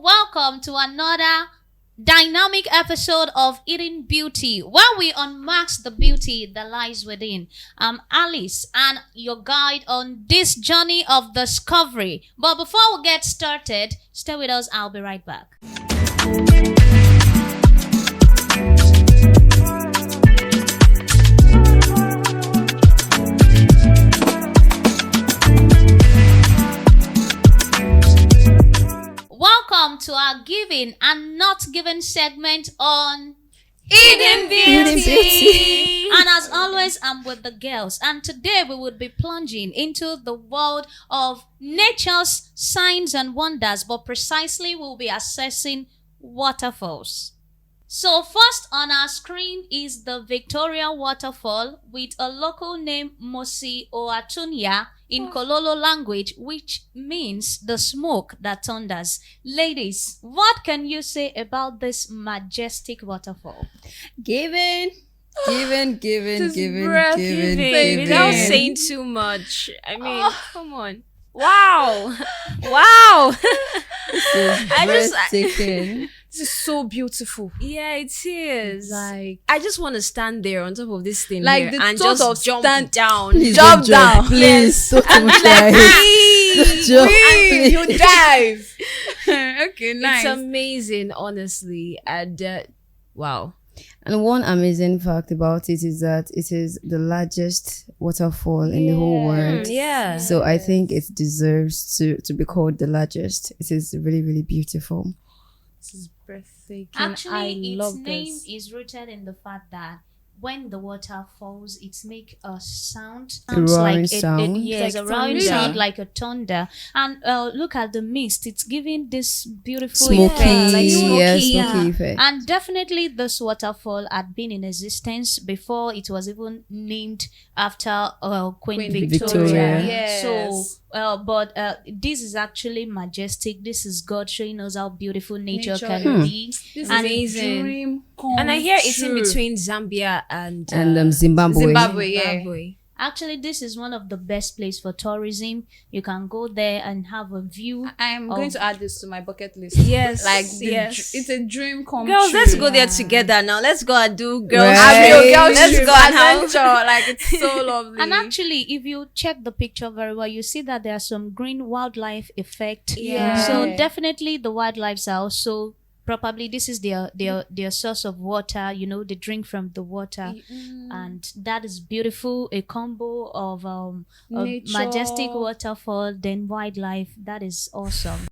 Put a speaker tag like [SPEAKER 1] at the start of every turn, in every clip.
[SPEAKER 1] welcome to another dynamic episode of Eating Beauty, where we unmask the beauty that lies within. I'm Alice, and your guide on this journey of discovery. But before we get started, stay with us. I'll be right back. Welcome to our giving and not giving segment on Eating Beauty. And as always, I'm with the girls. And today we would be plunging into the world of nature's signs and wonders. But precisely, we'll be assessing waterfalls. So first on our screen is the Victoria Waterfall with a local name Mosi Oatunya in Kololo language, which means the smoke that thunders. Ladies, what can you say about this majestic waterfall?
[SPEAKER 2] Given.
[SPEAKER 3] Without saying too much. I mean, come on. Wow.
[SPEAKER 2] This is so beautiful.
[SPEAKER 3] Yeah, it is.
[SPEAKER 2] Like,
[SPEAKER 3] I just want to stand there on top of this thing
[SPEAKER 2] like
[SPEAKER 3] here
[SPEAKER 2] the
[SPEAKER 3] and
[SPEAKER 2] thought
[SPEAKER 3] just
[SPEAKER 2] of
[SPEAKER 3] jump
[SPEAKER 2] down.
[SPEAKER 4] Please
[SPEAKER 2] Jump
[SPEAKER 4] don't jump.
[SPEAKER 2] down.
[SPEAKER 4] Please. Don't
[SPEAKER 2] And be
[SPEAKER 4] try.
[SPEAKER 2] like,
[SPEAKER 4] Jump,
[SPEAKER 2] wee, you
[SPEAKER 4] please.
[SPEAKER 2] dive. Okay, nice.
[SPEAKER 3] It's amazing, honestly. And wow.
[SPEAKER 4] And one amazing fact about it is that it is the largest waterfall in the whole world.
[SPEAKER 3] Yeah.
[SPEAKER 4] So I think it deserves to be called the largest. It is really, really beautiful.
[SPEAKER 2] This is breathtaking.
[SPEAKER 1] Actually,
[SPEAKER 2] I
[SPEAKER 1] its
[SPEAKER 2] love
[SPEAKER 1] name
[SPEAKER 2] this.
[SPEAKER 1] is rooted in the fact that when the water falls, it makes a sound.
[SPEAKER 4] A roaring
[SPEAKER 1] like
[SPEAKER 4] sound.
[SPEAKER 1] Yes,
[SPEAKER 2] Like
[SPEAKER 1] a roaring
[SPEAKER 2] thunder.
[SPEAKER 1] sound like a thunder. And look at the mist. It's giving this beautiful
[SPEAKER 4] Smoky,
[SPEAKER 1] effect. Like
[SPEAKER 4] smoky
[SPEAKER 1] yeah.
[SPEAKER 4] effect.
[SPEAKER 1] And definitely this waterfall had been in existence before it was even named after Queen Victoria.
[SPEAKER 2] Yes.
[SPEAKER 1] So, but this is actually majestic. This is God showing us how beautiful nature can be.
[SPEAKER 2] This is
[SPEAKER 3] Amazing.
[SPEAKER 2] a dream
[SPEAKER 3] And I hear it's in
[SPEAKER 2] true.
[SPEAKER 3] between Zambia and
[SPEAKER 4] Zimbabwe.
[SPEAKER 3] Zimbabwe.
[SPEAKER 1] Actually, this is one of the best places for tourism. You can go there and have a view.
[SPEAKER 2] I'm going to add this to my bucket list.
[SPEAKER 3] Yes.
[SPEAKER 2] Like,
[SPEAKER 3] yes.
[SPEAKER 2] it's a dream come
[SPEAKER 3] Girls,
[SPEAKER 2] true.
[SPEAKER 3] let's go there together now. Let's go and do girls.
[SPEAKER 4] Right.
[SPEAKER 3] Let's go and have
[SPEAKER 2] Like, it's so lovely.
[SPEAKER 1] And actually, if you check the picture very well, you see that there are some green wildlife effect.
[SPEAKER 3] Yeah.
[SPEAKER 1] So definitely the wildlife are also probably this is their source of water. You know, they drink from the water, and that is beautiful. A combo of a
[SPEAKER 2] Nature.
[SPEAKER 1] majestic waterfall, then wildlife. That is awesome.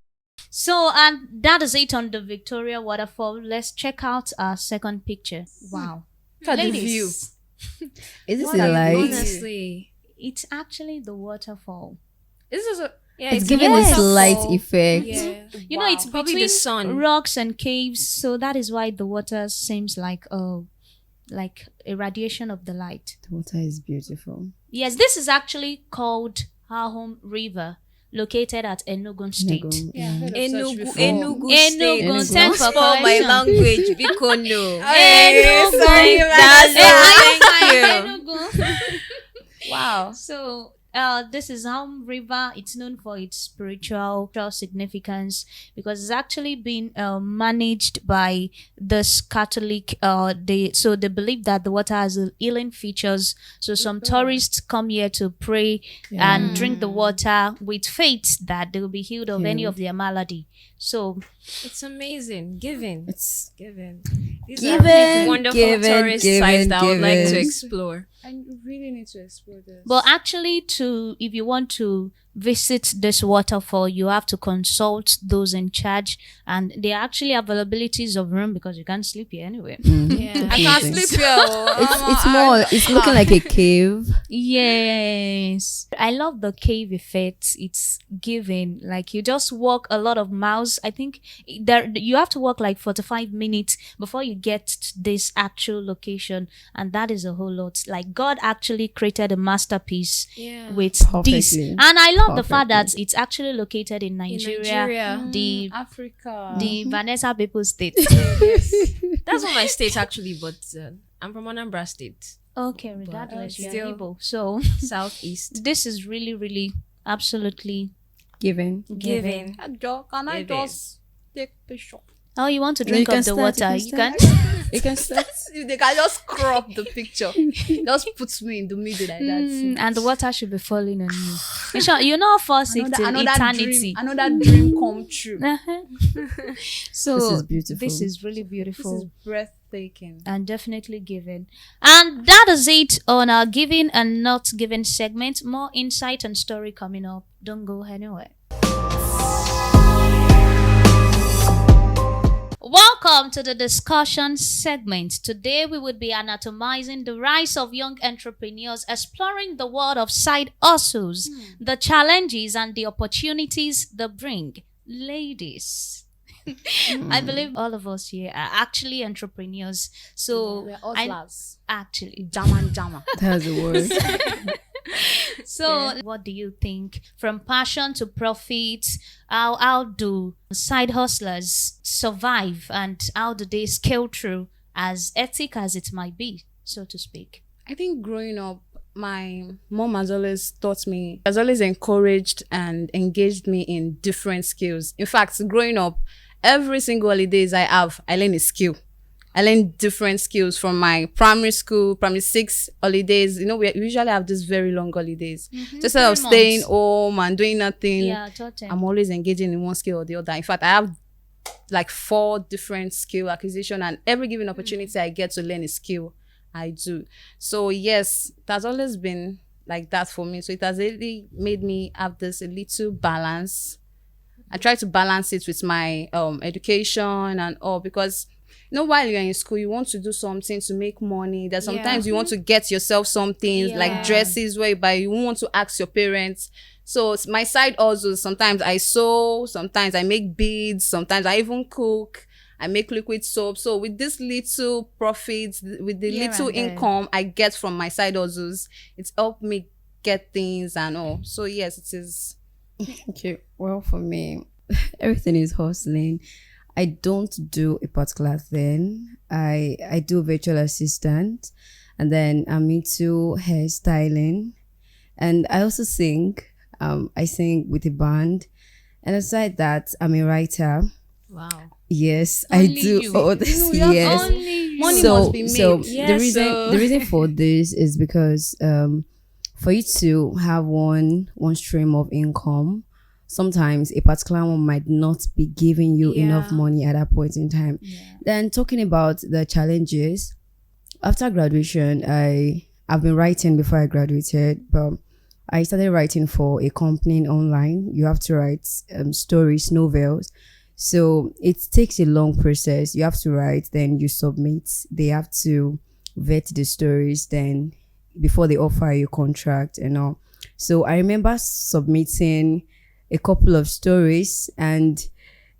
[SPEAKER 1] So, and that is it on the Victoria Waterfall. Let's check out our second picture. Wow.
[SPEAKER 2] Look at the
[SPEAKER 1] Ladies,
[SPEAKER 2] view.
[SPEAKER 4] Is this
[SPEAKER 1] What
[SPEAKER 4] a
[SPEAKER 1] are you
[SPEAKER 4] light?
[SPEAKER 1] doing?
[SPEAKER 3] Honestly.
[SPEAKER 1] it's actually the waterfall.
[SPEAKER 2] This is a
[SPEAKER 3] Yeah,
[SPEAKER 4] It's giving
[SPEAKER 1] Yes.
[SPEAKER 4] this light effect.
[SPEAKER 3] Yeah.
[SPEAKER 1] You know, it's
[SPEAKER 3] Probably
[SPEAKER 1] between
[SPEAKER 3] the sun.
[SPEAKER 1] rocks and caves, so that is why the water seems like a radiation of the light.
[SPEAKER 4] The water is beautiful.
[SPEAKER 1] Yes, this is actually called Awhum River, located at Enugu State.
[SPEAKER 4] Enugu,
[SPEAKER 2] Yeah, I've heard of such
[SPEAKER 3] Enugu
[SPEAKER 2] before.
[SPEAKER 3] State.
[SPEAKER 1] Enugu,
[SPEAKER 4] Enugu.
[SPEAKER 1] thank
[SPEAKER 3] Don't
[SPEAKER 1] for
[SPEAKER 3] spoil my
[SPEAKER 1] correction.
[SPEAKER 3] language. Because no.
[SPEAKER 1] Enugu.
[SPEAKER 2] Sorry,
[SPEAKER 3] That's
[SPEAKER 1] Thank
[SPEAKER 3] thank you.
[SPEAKER 1] Enugu.
[SPEAKER 2] Wow.
[SPEAKER 1] So, this is Awhum River. It's known for its spiritual significance because it's actually been managed by this Catholic. So they believe that the water has healing features. So some tourists come here to pray and drink the water with faith that they will be healed of any of their malady. So
[SPEAKER 3] It's amazing. Giving.
[SPEAKER 4] It's
[SPEAKER 3] Giving. These
[SPEAKER 4] Given,
[SPEAKER 3] are wonderful
[SPEAKER 4] given,
[SPEAKER 3] tourist
[SPEAKER 4] given,
[SPEAKER 3] sites that I would like to
[SPEAKER 4] given.
[SPEAKER 3] explore.
[SPEAKER 2] I really need to explore this.
[SPEAKER 1] but actually, if you want to visit this waterfall, you have to consult those in charge, and there are actually availabilities of room because you can't sleep here anyway.
[SPEAKER 3] Yeah.
[SPEAKER 2] I can't
[SPEAKER 4] amazing.
[SPEAKER 2] sleep here.
[SPEAKER 4] It's more. It's looking like a cave.
[SPEAKER 1] Yes, I love the cave effect. It's giving like you just walk a lot of miles. I think there you have to walk like 45 minutes before you get to this actual location, and that is a whole lot. Like God actually created a masterpiece
[SPEAKER 3] Yeah.
[SPEAKER 1] with
[SPEAKER 4] Perfectly.
[SPEAKER 1] this, and I love the fact that
[SPEAKER 4] Perfectly.
[SPEAKER 1] it's actually located in
[SPEAKER 3] In
[SPEAKER 1] Nigeria,
[SPEAKER 3] Nigeria.
[SPEAKER 1] the
[SPEAKER 2] Africa.
[SPEAKER 1] the Vanessa People State.
[SPEAKER 3] That's not my state actually, but I'm from Anambra State.
[SPEAKER 1] Okay, regardless,
[SPEAKER 3] But
[SPEAKER 1] you're
[SPEAKER 3] still-
[SPEAKER 1] Igbo. So
[SPEAKER 3] Southeast.
[SPEAKER 1] this is really, really, absolutely
[SPEAKER 4] Given.
[SPEAKER 1] giving.
[SPEAKER 2] Can I
[SPEAKER 3] Giving.
[SPEAKER 2] just take picture.
[SPEAKER 1] Oh, you want to
[SPEAKER 4] You
[SPEAKER 1] drink
[SPEAKER 4] can
[SPEAKER 1] up the
[SPEAKER 4] start,
[SPEAKER 1] water?
[SPEAKER 4] you
[SPEAKER 1] You
[SPEAKER 4] can
[SPEAKER 1] can.
[SPEAKER 4] You can start.
[SPEAKER 2] If they can just crop the picture, just put me in the middle like that.
[SPEAKER 1] And the water should be falling on you. In short, you're not forcing till eternity.
[SPEAKER 2] Another dream come true.
[SPEAKER 1] Uh-huh. So
[SPEAKER 4] This is beautiful.
[SPEAKER 1] This is really
[SPEAKER 2] This
[SPEAKER 1] beautiful.
[SPEAKER 2] is breathtaking.
[SPEAKER 1] And definitely giving. And that is it on our giving and not giving segment. More insight and story coming up. Don't go anywhere. Welcome to the discussion segment. Today we would be anatomizing the rise of young entrepreneurs, exploring the world of side hustles, the challenges and the opportunities they bring. Ladies, I believe all of us here are actually entrepreneurs. So
[SPEAKER 2] We're all
[SPEAKER 1] I
[SPEAKER 2] class.
[SPEAKER 1] actually.
[SPEAKER 2] Jama.
[SPEAKER 4] That's the word.
[SPEAKER 1] So what do you think? From passion to profit, how do side hustlers survive and how do they scale through, as ethic as it might be, so to speak?
[SPEAKER 2] I think growing up, my mom has always encouraged and engaged me in different skills. In fact, growing up, every single holidays I learn a skill. I learned different skills from my primary 6 holidays. You know, we usually have these very long holidays. So instead of
[SPEAKER 1] 3
[SPEAKER 2] staying
[SPEAKER 1] months.
[SPEAKER 2] home and doing nothing,
[SPEAKER 1] Yeah, totally.
[SPEAKER 2] I'm always engaging in one skill or the other. In fact, I have like 4 different skill acquisition, and every given opportunity I get to learn a skill, I do. So yes, it has always been like that for me. So it has really made me have this a little balance. I try to balance it with my education and all, because you know, while you're in school, you want to do something to make money. That sometimes you want to get yourself something like dresses where you buy. You won't want to ask your parents. So it's my side also. Sometimes I sew, sometimes I make beads, sometimes I even cook. I make liquid soap. So with this little profits, with the little income I get from my side hustles, it's helped me get things and all. So yes, it is.
[SPEAKER 4] Okay. Well, for me, everything is hustling. I don't do a particular thing. I do virtual assistant, and then I'm into hairstyling, and I also sing. I sing with a band, and aside that, I'm a writer.
[SPEAKER 3] Wow.
[SPEAKER 4] Yes,
[SPEAKER 1] Only
[SPEAKER 4] I do
[SPEAKER 1] you.
[SPEAKER 4] all this.
[SPEAKER 2] You have
[SPEAKER 4] Yes.
[SPEAKER 2] Money
[SPEAKER 4] So
[SPEAKER 2] must be made.
[SPEAKER 4] the reason for this is because for you to have one stream of income, sometimes a particular one might not be giving you enough money at that point in time. Then talking about the challenges, after graduation, I've been writing before I graduated, but I started writing for a company online. You have to write stories, novels. So it takes a long process. You have to write, then you submit. They have to vet the stories, then before they offer you a contract and all. So I remember submitting a couple of stories, and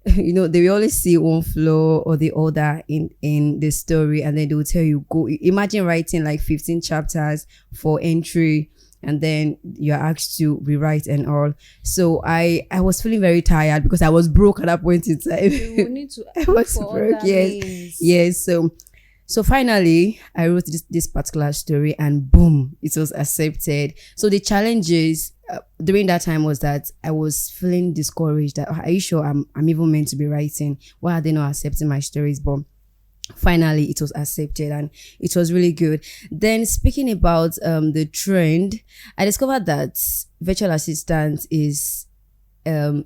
[SPEAKER 4] you know, they will always see one flaw or the other in the story, and then they will tell you, go. Imagine writing like 15 chapters for entry, and then you're asked to rewrite and all. So I was feeling very tired because I was broke at that point in time.
[SPEAKER 2] You need to
[SPEAKER 4] I was
[SPEAKER 2] for
[SPEAKER 4] broke.
[SPEAKER 2] other
[SPEAKER 4] Yes.
[SPEAKER 2] means.
[SPEAKER 4] Yes. So finally, I wrote this particular story, and boom, it was accepted. So the challenges during that time was that I was feeling discouraged. That, are you sure I'm even meant to be writing? Why are they not accepting my stories? But finally, it was accepted, and it was really good. Then speaking about the trend, I discovered that virtual assistant is a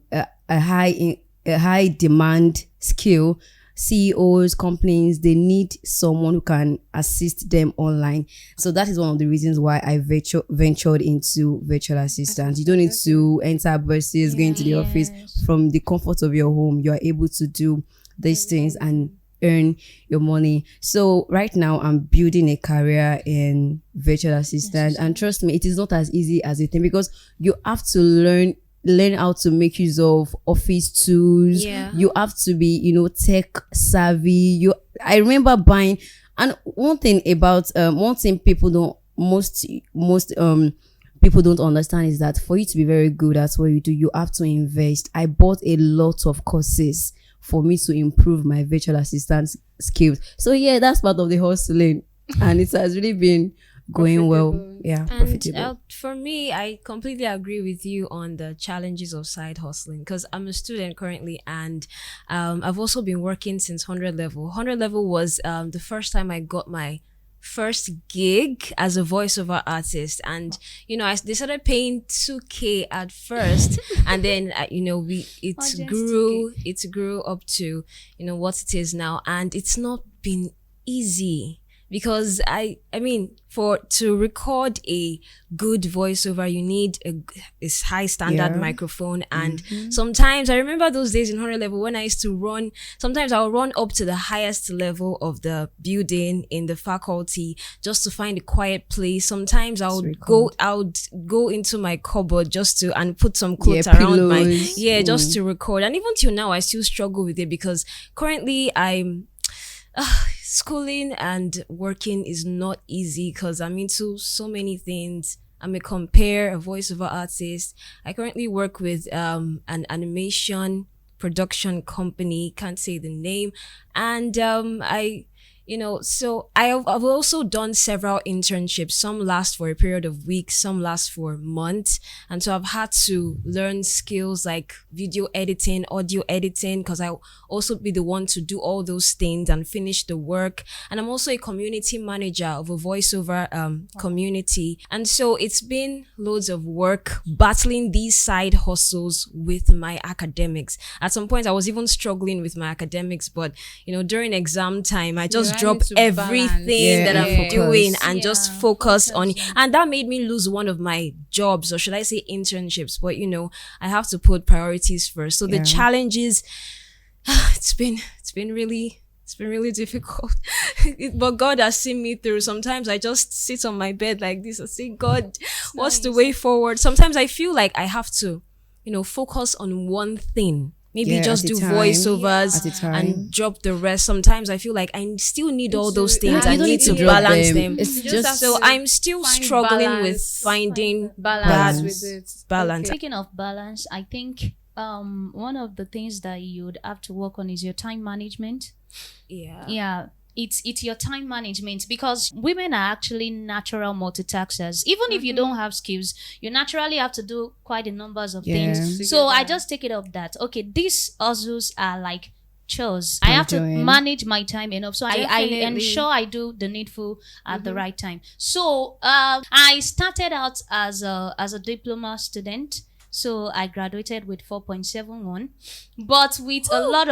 [SPEAKER 4] high demand skill. CEOs, companies, they need someone who can assist them online. So that is one of the reasons why I ventured into virtual assistants. You don't need to enter buses, going to the office. From the comfort of your home, you are able to do these things and earn your money. So right now I'm building a career in virtual assistant, and trust me, it is not as easy as you think, because you have to learn how to make use of office tools. You have to be, you know, tech savvy. I remember buying, and one thing people don't most people don't understand is that for you to be very good at what you do, you have to invest. I bought a lot of courses for me to improve my virtual assistant skills. So yeah, that's part of the hustling, and it has really been going well.
[SPEAKER 2] Profitable.
[SPEAKER 4] Yeah,
[SPEAKER 3] And
[SPEAKER 4] profitable.
[SPEAKER 3] for me, I completely agree with you on the challenges of side hustling because I'm a student currently, and I've also been working since 100 level. 100 level was the first time I got my first gig as a voiceover artist, and they started paying 2K at first, and then it grew up to what it is now, and it's not been easy because I mean to record a good voiceover you need a high standard microphone, and sometimes I remember those days in 100 level when I used to run. Sometimes I'll run up to the highest level of the building in the faculty just to find a quiet place. Sometimes I'll go into my cupboard just to and put some clothes around
[SPEAKER 4] pillows.
[SPEAKER 3] just to record. And even till now I still struggle with it because currently I'm schooling and working is not easy because I'm into so many things. I'm a a voiceover artist. I currently work with an animation production company, can't say the name, and so I've also done several internships. Some last for a period of weeks, some last for months. And so I've had to learn skills like video editing, audio editing, because I'll also be the one to do all those things and finish the work. And I'm also a community manager of a voiceover community. And so it's been loads of work battling these side hustles with my academics. At some point, I was even struggling with my academics, but during exam time, I just drop everything that I'm doing and just focus on it. And that made me lose one of my jobs, or should I say internships, but I have to put priorities first. So the challenges, it's been really difficult. But God has seen me through. Sometimes I just sit on my bed like this and say, God, what's the way forward? Sometimes I feel like I have to focus on one thing. Maybe just do voiceovers and drop the rest. Sometimes I feel like I still need all those things. I need to balance them.
[SPEAKER 4] It's just
[SPEAKER 3] so I'm still struggling with finding balance with it. Balance.
[SPEAKER 1] Speaking of balance, I think one of the things that you'd have to work on is your time management. Yeah. It's your time management, because women are actually natural multitaskers. Even if you don't have skills, you naturally have to do quite a numbers of things. So I just take it up that, okay, these hustles are like chores. I have to manage my time enough. So I ensure I do the needful at the right time. So I started out as a diploma student. So I graduated with 4.71, but with a lot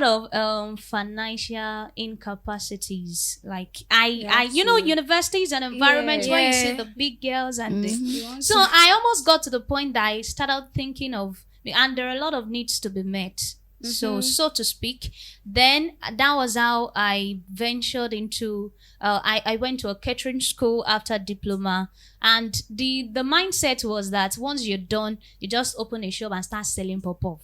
[SPEAKER 1] of financial incapacities. Like I universities and environments where you see the big girls and so I almost got to the point that I started thinking of, and there are a lot of needs to be met. So to speak, then that was how I ventured into I went to a catering school after diploma, and the mindset was that once you're done, you just open a shop and start selling pop-off.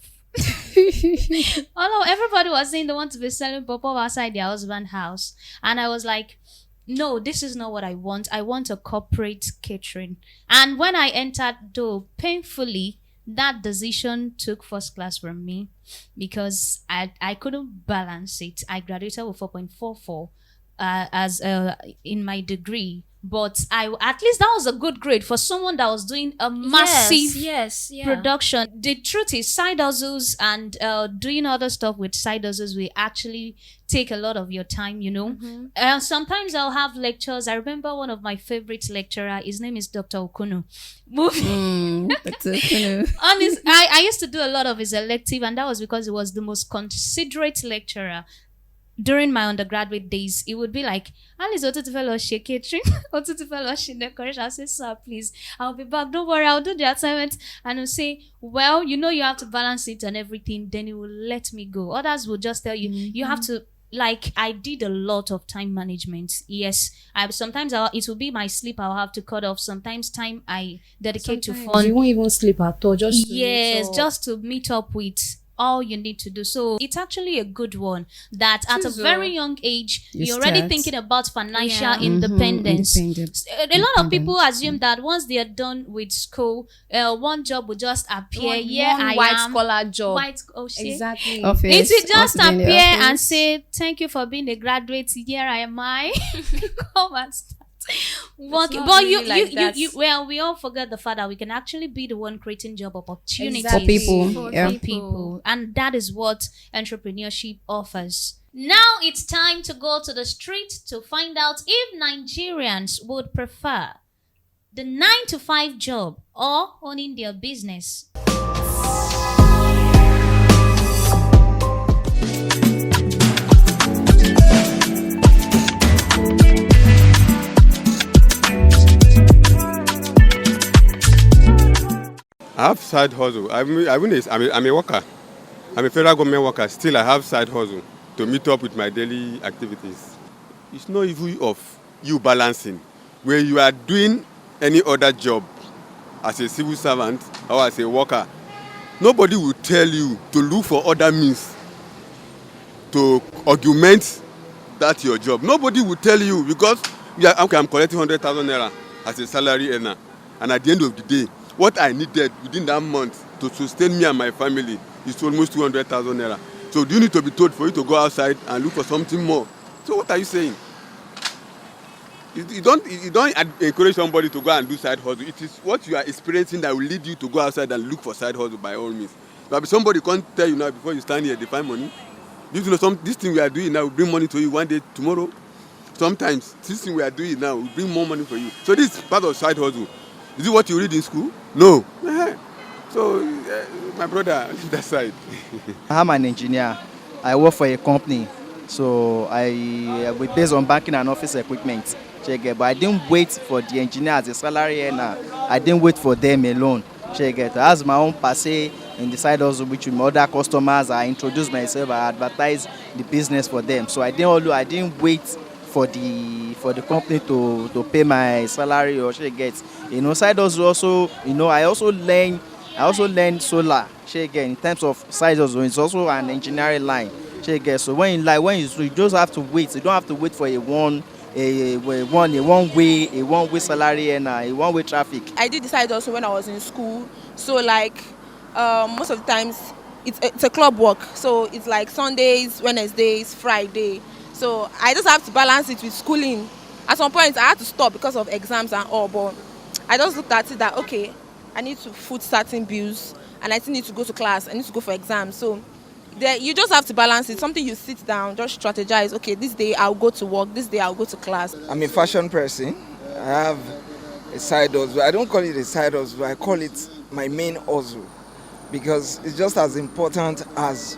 [SPEAKER 1] Although everybody was saying they want to be selling pop-off outside their husband's house, and I was like, no, this is not what I want. I want a corporate catering. And when I entered, though painfully, that decision took first class from me, because I couldn't balance it. I graduated with 4.44 as in my degree, but at least that was a good grade for someone that was doing a massive production. The truth is, side hustles and doing other stuff with side hustles will actually take a lot of your time, sometimes I'll have lectures. I remember one of my favorite lecturer, his name is Dr. Okuno. Honest, I used to do a lot of his elective, and that was because he was the most considerate lecturer. During my undergraduate days, it would be like, Alice, catering, decoration. I'll say, sir, please, I'll be back. Don't worry, I'll do the assignment. And he'll say, well, you have to balance it and everything. Then he will let me go. Others will just tell you, you have to, like, I did a lot of time management. Yes, sometimes it will be my sleep I'll have to cut off. Sometimes time I dedicate to fun.
[SPEAKER 2] You won't even sleep at all. Just to
[SPEAKER 1] meet up with all you need to do. So it's actually a good one that at a very young age,
[SPEAKER 4] You
[SPEAKER 1] you're already
[SPEAKER 4] start.
[SPEAKER 1] thinking about financial
[SPEAKER 3] Yeah.
[SPEAKER 1] independence.
[SPEAKER 4] Independent.
[SPEAKER 1] A lot of people assume that once they are done with school, one job will just appear.
[SPEAKER 2] One white collar job.
[SPEAKER 1] Shit.
[SPEAKER 2] Exactly.
[SPEAKER 4] Office.
[SPEAKER 1] It will just
[SPEAKER 4] want to be in the
[SPEAKER 1] appear and
[SPEAKER 4] office.
[SPEAKER 1] say, "Thank you for being a graduate. Here I am. I come and start working."
[SPEAKER 2] not
[SPEAKER 1] But
[SPEAKER 2] really like that.
[SPEAKER 1] well, we all forget the fact that we can actually be the one creating job opportunities
[SPEAKER 2] Exactly.
[SPEAKER 4] For people.
[SPEAKER 1] for
[SPEAKER 4] Yeah.
[SPEAKER 1] people, and that is what entrepreneurship offers. Now it's time to go to the street to find out if Nigerians would prefer the 9 to 5 job or owning their business.
[SPEAKER 5] I have side hustle. I'm a worker. I'm a federal government worker. Still, I have side hustle to meet up with my daily activities. It's no evil of you balancing. When you are doing any other job as a civil servant or as a worker, nobody will tell you to look for other means to augment that your job. Nobody will tell you because I'm collecting 100,000 naira as a salary earner, and at the end of the day, what I needed within that month to sustain me and my family is almost 200,000 naira. So do you need to be told for you to go outside and look for something more? So what are you saying? You don't encourage somebody to go and do side hustle. It is what you are experiencing that will lead you to go outside and look for side hustle by all means. But somebody can't tell you now before you stand here, they find money. You know, this thing we are doing now will bring money to you one day tomorrow. Sometimes this thing we are doing now will bring more money for you. So this is part of side hustle. Is it what you read in school? No. So, my brother, leave that side.
[SPEAKER 6] I'm an engineer. I work for a company. So we based on banking and office equipment. Check it. But I didn't wait for the engineer as a salary earner. I didn't wait for them alone. Check it. As my own passe in the side also, which with other customers, I introduced myself, I advertised the business for them. So I didn't wait for the company to pay my salary or she gets. You know, side also, you know, I also learned solar. She again in terms of side also, it's also an engineering line. She again. So when you just have to wait. You don't have to wait for a one way salary and a one way traffic.
[SPEAKER 7] I did decide also when I was in school. So like most of the times it's a club work. So it's like Sundays, Wednesdays, Friday. So I just have to balance it with schooling. At some point I had to stop because of exams and all, but I just looked at it that okay, I need to foot certain bills and I still need to go to class, I need to go for exams. So you just have to balance it. Something you sit down, just strategize, okay, this day I'll go to work, this day I'll go to class.
[SPEAKER 8] I'm a fashion person. I have a side hustle. I don't call it a side hustle, I call it my main hustle because it's just as important as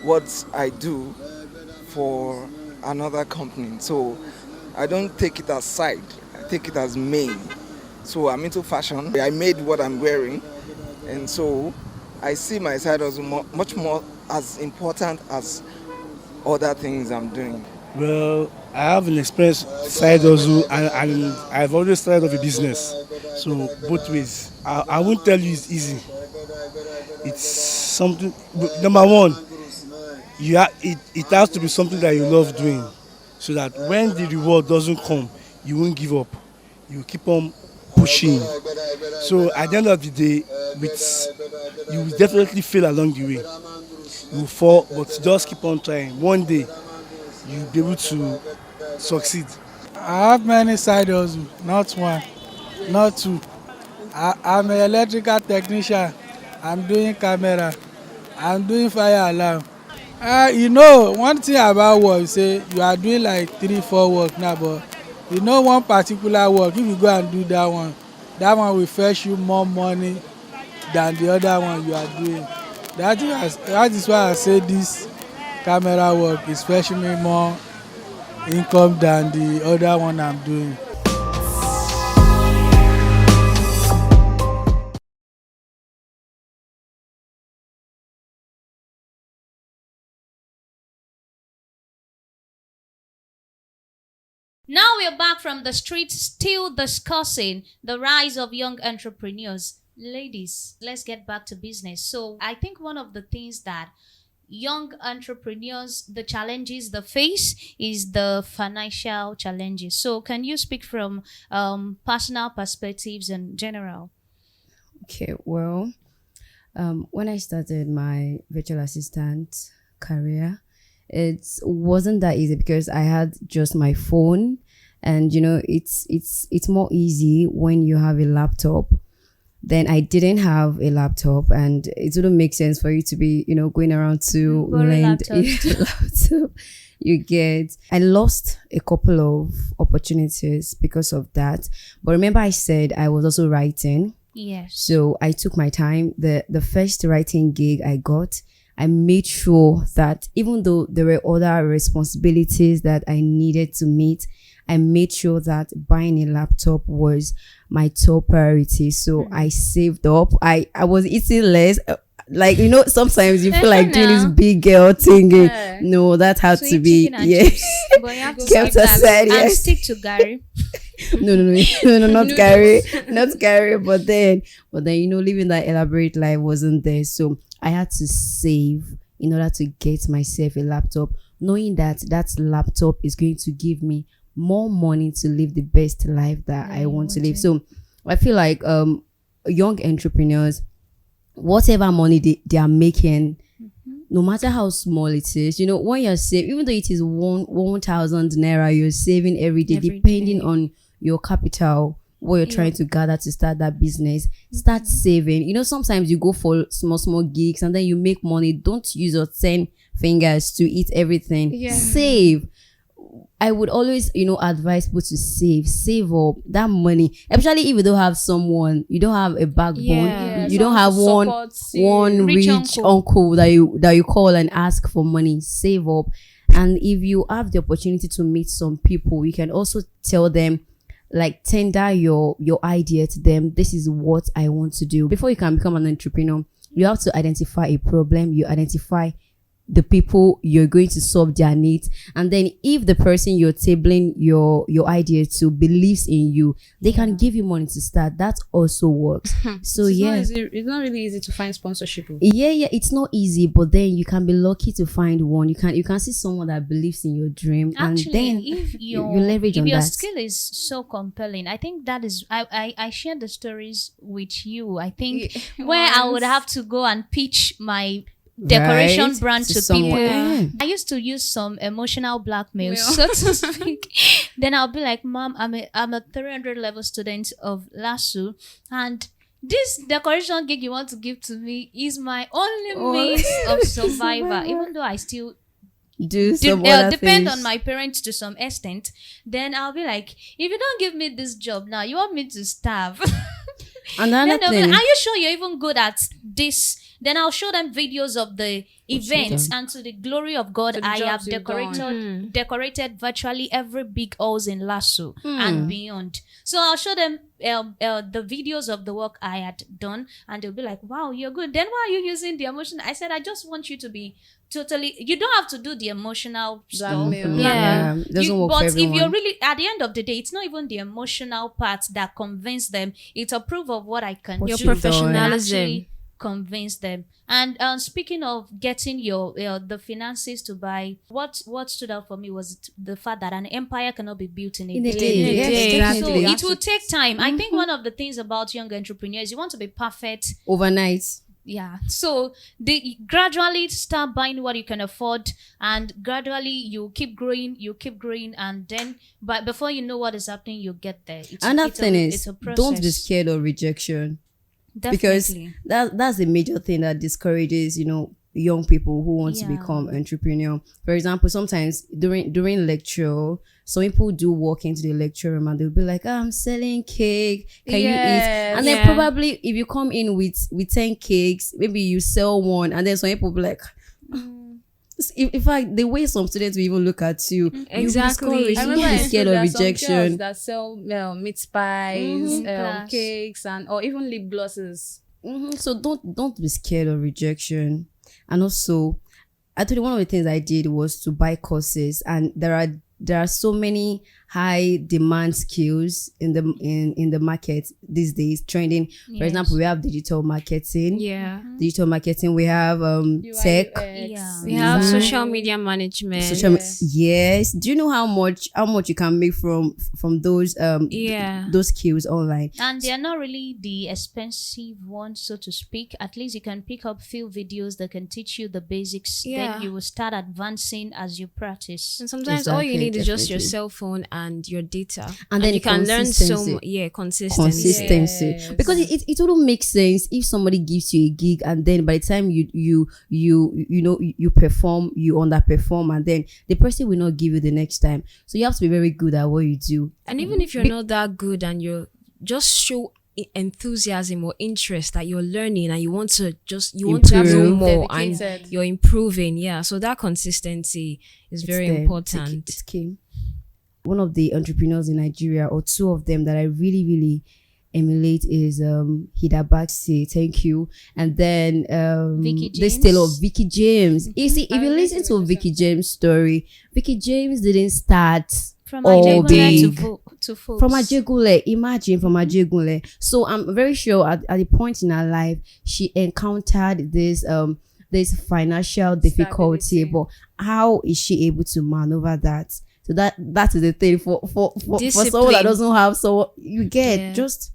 [SPEAKER 8] what I do for another company. So I don't take it as side, I take it as main. So I'm into fashion. I made what I'm wearing, and so I see my side hustle much more as important as other things I'm doing.
[SPEAKER 9] Well, I have an experience side hustle and I've always started off a business. So both ways. I won't tell you it's easy. It's something, number one, it has to be something that you love doing. So that when the reward doesn't come, you won't give up. You keep on pushing. So at the end of the day, you will definitely fail along the way. You will fall, but just keep on trying. One day, you'll be able to succeed.
[SPEAKER 10] I have many side hustles, not one, not two. I'm an electrical technician. I'm doing camera. I'm doing fire alarm. You know, one thing about work, say you are doing like 3-4 work now, but you know one particular work, if you go and do that one will fetch you more money than the other one you are doing. That is why I say this camera work is fetching me more income than the other one I'm doing.
[SPEAKER 1] Now we're back from the streets, still discussing the rise of young entrepreneurs. Ladies, let's get back to business. So I think one of the things that young entrepreneurs, the challenges they face is the financial challenges. So can you speak from personal perspectives in general?
[SPEAKER 4] Okay, well, when I started my virtual assistant career, it wasn't that easy because I had just my phone, and it's more easy when you have a laptop. Then I didn't have a laptop, and it wouldn't make sense for you to be, going around to
[SPEAKER 1] Borrow
[SPEAKER 4] lend a
[SPEAKER 1] laptops.
[SPEAKER 4] laptop. You get, I lost a couple of opportunities because of that. But remember, I said I was also writing.
[SPEAKER 1] Yes.
[SPEAKER 4] So I took my time. The first writing gig I got, I made sure that even though there were other responsibilities that I needed to meet, I made sure that buying a laptop was my top priority. So I saved up. I was eating less. Like, sometimes you feel like doing this big girl thing. No, that had
[SPEAKER 1] So
[SPEAKER 4] to
[SPEAKER 1] eat
[SPEAKER 4] be,
[SPEAKER 1] chicken and
[SPEAKER 4] yeah.
[SPEAKER 1] chips, but you have to
[SPEAKER 4] Kept
[SPEAKER 1] skip that
[SPEAKER 4] aside,
[SPEAKER 1] and
[SPEAKER 4] yes.
[SPEAKER 1] stick to Gary.
[SPEAKER 4] No, not Gary, not Gary. But then, living that elaborate life wasn't there. So I had to save in order to get myself a laptop, knowing that laptop is going to give me more money to live the best life that I want to live. So I feel like young entrepreneurs, whatever money they are making, no matter how small it is, when you're saving, even though it is 1,000 naira, you're saving every day, depending on your capital, what you're trying to gather to start that business. Start saving. Sometimes you go for small gigs and then you make money. Don't use your 10 fingers to eat everything. Save. I would always, advise people to save up that money, especially if you don't have someone, you don't have a backbone, you don't have one rich uncle that you call and ask for money. Save up. And if you have the opportunity to meet some people, you can also tell them, like, tender your idea to them. This is what I want to do. Before you can become an entrepreneur, you have to identify a problem. You identify the people you're going to solve their needs, and then if the person you're tabling your idea to believes in you, they can give you money to start. That also works. So
[SPEAKER 2] it's not really easy to find sponsorship.
[SPEAKER 4] It's not easy, but then you can be lucky to find one. You can see someone that believes in your dream.
[SPEAKER 1] Actually,
[SPEAKER 4] and then
[SPEAKER 1] if
[SPEAKER 4] you leverage
[SPEAKER 1] if
[SPEAKER 4] on
[SPEAKER 1] your
[SPEAKER 4] that.
[SPEAKER 1] skill is so compelling, I think that is I share the stories with you. I think where I would have to go and pitch my decoration
[SPEAKER 4] Right?
[SPEAKER 1] brand
[SPEAKER 4] To
[SPEAKER 1] to
[SPEAKER 4] someone.
[SPEAKER 1] people.
[SPEAKER 4] Yeah.
[SPEAKER 1] I used to use some emotional blackmail, so to speak. Then I'll be like, "Mom, I'm a 300 level student of LASU, and this decoration gig you want to give to me is my only means of survival. Even though I still
[SPEAKER 4] Do some other
[SPEAKER 1] depend
[SPEAKER 4] things.
[SPEAKER 1] on my parents to some extent, then I'll be like, if you don't give me this job now, you want me to starve."
[SPEAKER 4] Another
[SPEAKER 1] Then they'll be
[SPEAKER 4] thing.
[SPEAKER 1] like, are you sure you're even good at this? Then I'll show them videos of the events, and to the glory of God,
[SPEAKER 2] To the
[SPEAKER 1] I have
[SPEAKER 2] jobs you've done.
[SPEAKER 1] decorated virtually every big house in Lasso and beyond. So I'll show them the videos of the work I had done, and they'll be like, wow, you're good. Then why are you using the emotion? I said, I just want you to be totally, you don't have to do the emotional stuff.
[SPEAKER 2] Blackmail.
[SPEAKER 4] Yeah, doesn't work
[SPEAKER 1] But
[SPEAKER 4] for
[SPEAKER 1] if you're
[SPEAKER 4] everyone.
[SPEAKER 1] really, at the end of the day, it's not even the emotional part that convince them. It's a proof of what I can
[SPEAKER 3] Your
[SPEAKER 1] do.
[SPEAKER 3] professionalism.
[SPEAKER 1] Actually convince them. And speaking of getting your the finances to buy, what stood out for me was the fact that an empire cannot be built in a
[SPEAKER 4] In a
[SPEAKER 1] day.
[SPEAKER 4] day. Yes,
[SPEAKER 3] day.
[SPEAKER 1] So
[SPEAKER 4] definitely.
[SPEAKER 1] it will take time. I think one of the things about young entrepreneurs, you want to be perfect.
[SPEAKER 4] Overnight.
[SPEAKER 1] Yeah. So they gradually start buying what you can afford, and gradually you keep growing, and then but before you know what is happening, you get there.
[SPEAKER 4] Another thing
[SPEAKER 1] it's
[SPEAKER 4] is,
[SPEAKER 1] a process.
[SPEAKER 4] don't be scared of rejection. Because
[SPEAKER 1] Definitely.
[SPEAKER 4] that's a major thing that discourages young people who want to
[SPEAKER 1] Yeah.
[SPEAKER 4] become entrepreneur. For example, sometimes during lecture, some people do walk into the lecture room and they'll be like, I'm selling cake, can you eat? And then probably if you come in with 10 cakes, maybe you sell one, and then some people will be like, in fact, the way some students will even look at you,
[SPEAKER 3] Exactly.
[SPEAKER 4] you
[SPEAKER 2] I
[SPEAKER 4] will
[SPEAKER 2] remember
[SPEAKER 4] be
[SPEAKER 2] in
[SPEAKER 4] scared
[SPEAKER 2] school,
[SPEAKER 4] of
[SPEAKER 2] there are some
[SPEAKER 4] rejection.
[SPEAKER 2] girls that sell meat pies,
[SPEAKER 1] Class.
[SPEAKER 2] cakes, or even lip glosses.
[SPEAKER 4] So don't be scared of rejection. And also, I told you one of the things I did was to buy courses, and there are so many high demand skills in the market these days, trending. For example, we have digital marketing.
[SPEAKER 3] Yeah.
[SPEAKER 4] Digital marketing. We have tech.
[SPEAKER 1] Yeah.
[SPEAKER 3] We have social media management.
[SPEAKER 4] Yes. Do you know how much you can make from those those skills online?
[SPEAKER 1] And they are not really the expensive ones, so to speak. At least you can pick up few videos that can teach you the basics. Then you will start advancing as you practice.
[SPEAKER 3] And sometimes all you need is just your cell phone and your data,
[SPEAKER 4] and then
[SPEAKER 3] you can learn so consistency.
[SPEAKER 4] Yes. Because it wouldn't make sense if somebody gives you a gig and then by the time you perform, you underperform, and then the person will not give you the next time. So you have to be very good at what you do.
[SPEAKER 3] And even if you're not that good and you're just show enthusiasm or interest that you're learning and you want to know more and you're improving. Yeah. So that consistency is very important.
[SPEAKER 4] It's key. One of the entrepreneurs in Nigeria, or two of them that I really, really emulate is Hida Baxi, thank you. And then this tale of Vicky James. You see, if you listen to Vicky James' story, Vicky James didn't start
[SPEAKER 1] from Ajegule to folks.
[SPEAKER 4] From Ajegule, imagine from Ajegule. So I'm very sure at the point in her life, she encountered this financial difficulty, but how is she able to maneuver that? So that is the thing for someone that doesn't have, so you get just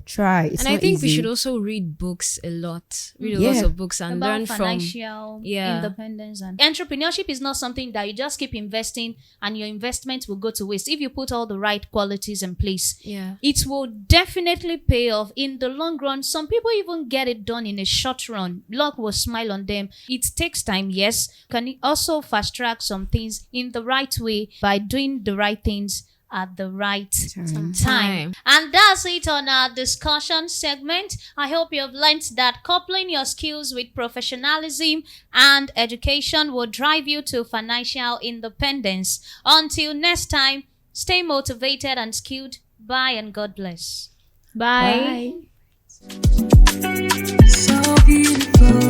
[SPEAKER 4] try. It's
[SPEAKER 3] and I think we should also read books a lot. Read lots of books and
[SPEAKER 1] about
[SPEAKER 3] learn
[SPEAKER 1] financial independence. And entrepreneurship is not something that you just keep investing and your investment will go to waste. If you put all the right qualities in place, it will definitely pay off in the long run. Some people even get it done in a short run. Luck will smile on them. It takes time, yes. Can also fast track some things in the right way by doing the right things at the right time. And that's it on our discussion segment. I hope you have learned that coupling your skills with professionalism and education will drive you to financial independence. Until next time, stay motivated and skilled. Bye and God bless.
[SPEAKER 3] Bye.
[SPEAKER 11] So beautiful.